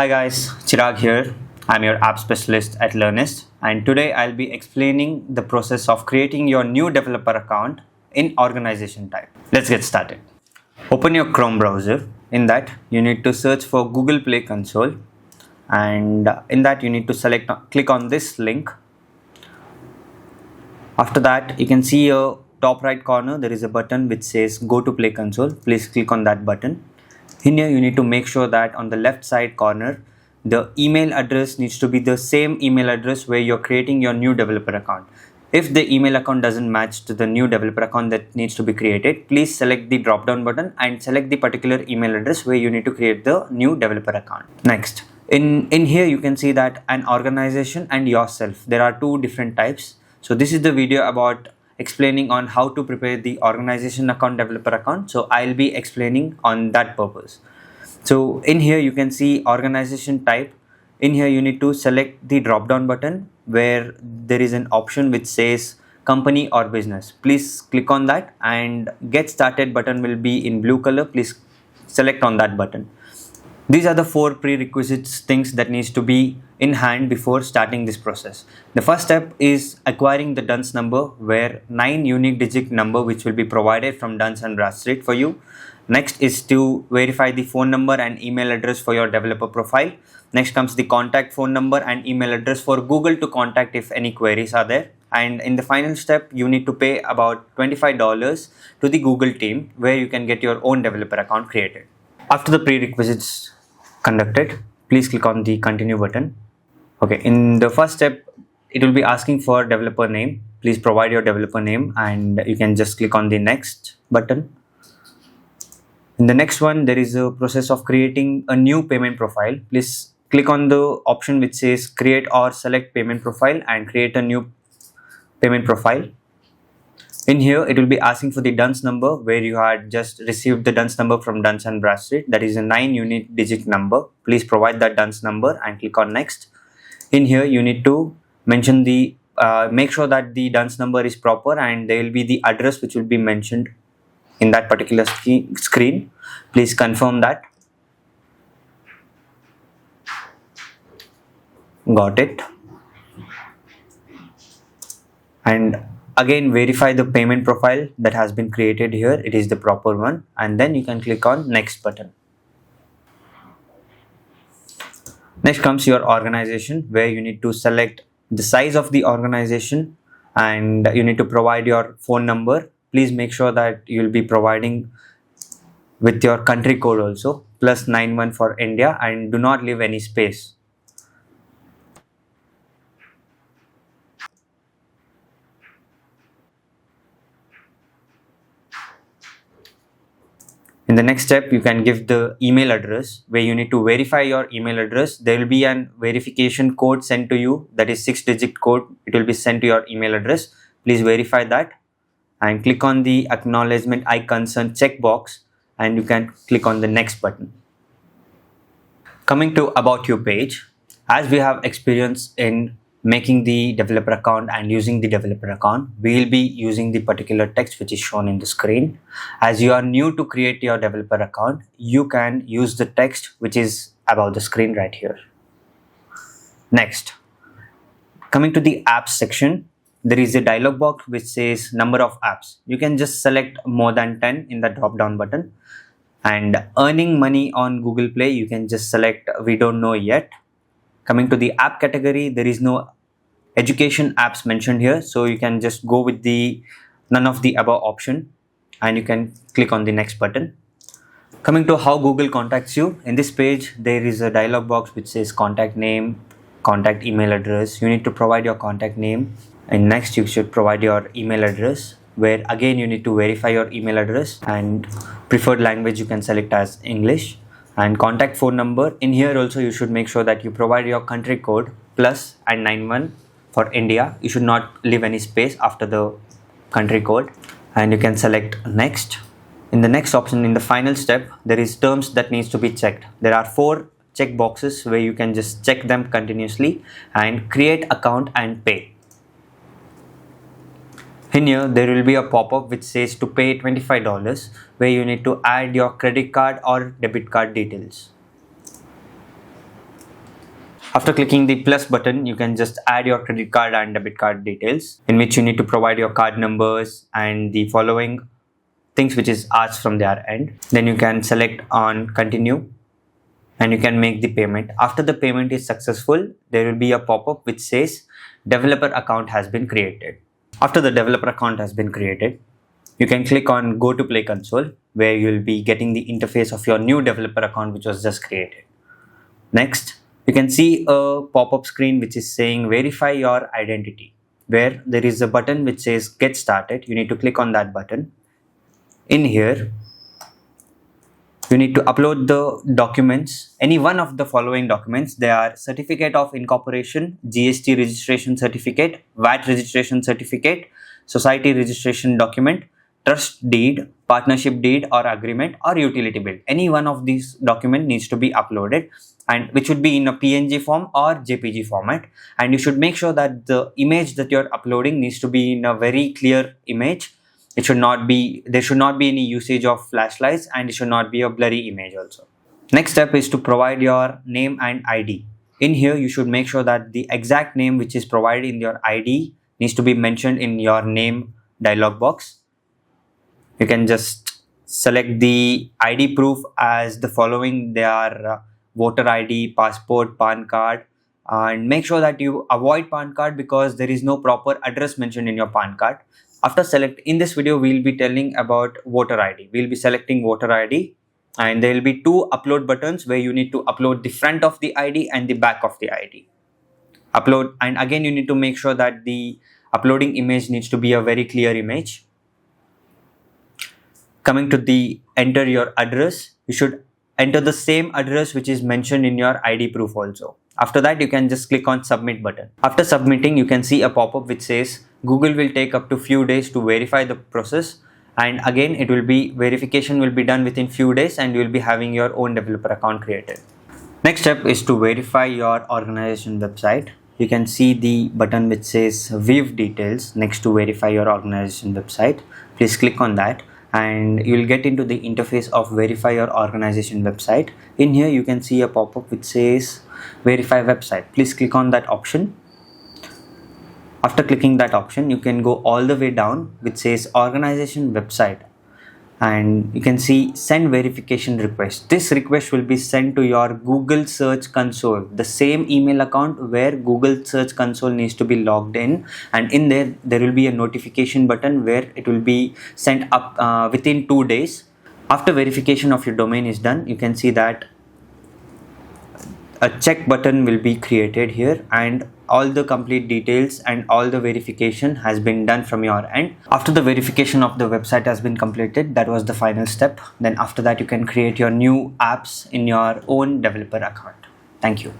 Hi guys, Chirag here. I'm your app specialist at Learnyst, and today I'll be explaining the process of creating your new developer account in organization type. Let's get started. Open your Chrome browser. In that, you need to search for Google Play Console, and in that you need to click on this link. After that, you can see a top right corner there is a button which says Go to Play Console. Please click on that button. In here, you need to make sure that on the left side corner, the email address needs to be the same email address where you're creating your new developer account. If the email account doesn't match to the new developer account that needs to be created, please select the drop down button and select the particular email address where you need to create the new developer account. Next, in here you can see that an organization and yourself, there are two different types. So this is the video about explaining on how to prepare the organization account developer account. So I'll be explaining on that purpose. So in here you can see organization type. In here you need to select the drop down button where there is an option which says company or business. Please click on that, and get started button will be in blue color. Please select on that button. These are the 4 prerequisites things that needs to be in hand before starting this process. The first step is acquiring the DUNS number, where 9 unique digit number which will be provided from Duns and Bradstreet for you. Next is to verify the phone number and email address for your developer profile. Next comes the contact phone number and email address for Google to contact if any queries are there. And in the final step, you need to pay about $25 to the Google team, where you can get your own developer account created. After the prerequisites conducted, please click on the continue button. Okay, in the first step, it will be asking for developer name. Please provide your developer name, and you can just click on the next button. In the next one, there is a process of creating a new payment profile. Please click on the option which says create or select payment profile and create a new payment profile. In here, it will be asking for the DUNS number, where you had just received the DUNS number from Duns and Bradstreet. That is a 9 unique digit number. Please provide that DUNS number and click on next. In here, you need to mention the make sure that the DUNS number is proper, and there will be the address which will be mentioned in that particular screen. Please confirm that. Got it. And again, verify the payment profile that has been created here. It is the proper one, and then you can click on next button. Next comes your organization, where you need to select the size of the organization, and you need to provide your phone number. Please make sure that you will be providing with your country code also, +91 for India, and do not leave any space. In the next step, you can give the email address, where you need to verify your email address. There will be an verification code sent to you, that is 6-digit code. It will be sent to your email address. Please verify that and click on the acknowledgement I consent checkbox, and you can click on the next button. Coming to about you page, as we have experience in making the developer account and using the developer account, we will be using the particular text which is shown in the screen. As you are new to create your developer account, you can use the text which is above the screen right here. Next, coming to the apps section, there is a dialog box which says number of apps. You can just select more than 10 in the drop down button. And earning money on Google Play, you can just select we don't know yet. Coming to the app category, there is no education apps mentioned here, so you can just go with the none of the above option, and you can click on the next button. Coming to how Google contacts you, in this page there is a dialog box which says contact name, contact email address. You need to provide your contact name, and next you should provide your email address, where again you need to verify your email address, and preferred language you can select as English. And contact phone number, in here also you should make sure that you provide your country code plus and 91 for India. You should not leave any space after the country code, and you can select next. In the next option, in the final step, there is terms that needs to be checked. There are 4 check boxes where you can just check them continuously, and create account and pay. In here, there will be a pop-up which says to pay $25, where you need to add your credit card or debit card details. After clicking the plus button, you can just add your credit card and debit card details, in which you need to provide your card numbers and the following things which is asked from their end. Then you can select on continue and you can make the payment. After the payment is successful, there will be a pop-up which says developer account has been created. After the developer account has been created, you can click on go to play console, where you will be getting the interface of your new developer account which was just created. Next, you can see a pop-up screen which is saying verify your identity, where there is a button which says get started. You need to click on that button. In here, you need to upload the documents, any one of the following documents. They are certificate of incorporation, GST registration certificate, VAT registration certificate, society registration document, trust deed, partnership deed or agreement, or utility bill. Any one of these documents needs to be uploaded, and which would be in a PNG form or JPG format. And you should make sure that the image that you're uploading needs to be in a very clear image. There should not be any usage of flashlights, and it should not be a blurry image also. Next step is to provide your name and ID. In here, you should make sure that the exact name which is provided in your ID needs to be mentioned in your name dialog box. You can just select the ID proof as the following. They are voter ID, passport, PAN card, and make sure that you avoid PAN card because there is no proper address mentioned in your PAN card. After in this video, we'll be telling about voter ID. We'll be selecting voter ID, and there will be two upload buttons where you need to upload the front of the ID and the back of the ID. Upload, and again you need to make sure that the uploading image needs to be a very clear image. Coming to the enter your address, you should enter the same address which is mentioned in your ID proof also. After that, you can just click on submit button. After submitting, you can see a pop-up which says Google will take up to few days to verify the process, and again verification will be done within few days, and you will be having your own developer account created. Next step is to verify your organization website. You can see the button which says view details next to verify your organization website. Please click on that and you will get into the interface of verify your organization website. In here, you can see a pop-up which says verify website. Please click on that option. After clicking that option, you can go all the way down which says organization website, and you can see send verification request. This request will be sent to your Google Search Console, the same email account where Google Search Console needs to be logged in, and in there will be a notification button where it will be sent up within 2 days. After verification of your domain is done, you can see that a check button will be created here, and all the complete details and all the verification has been done from your end. After the verification of the website has been completed, that was the final step. Then after that, you can create your new apps in your own developer account. Thank you.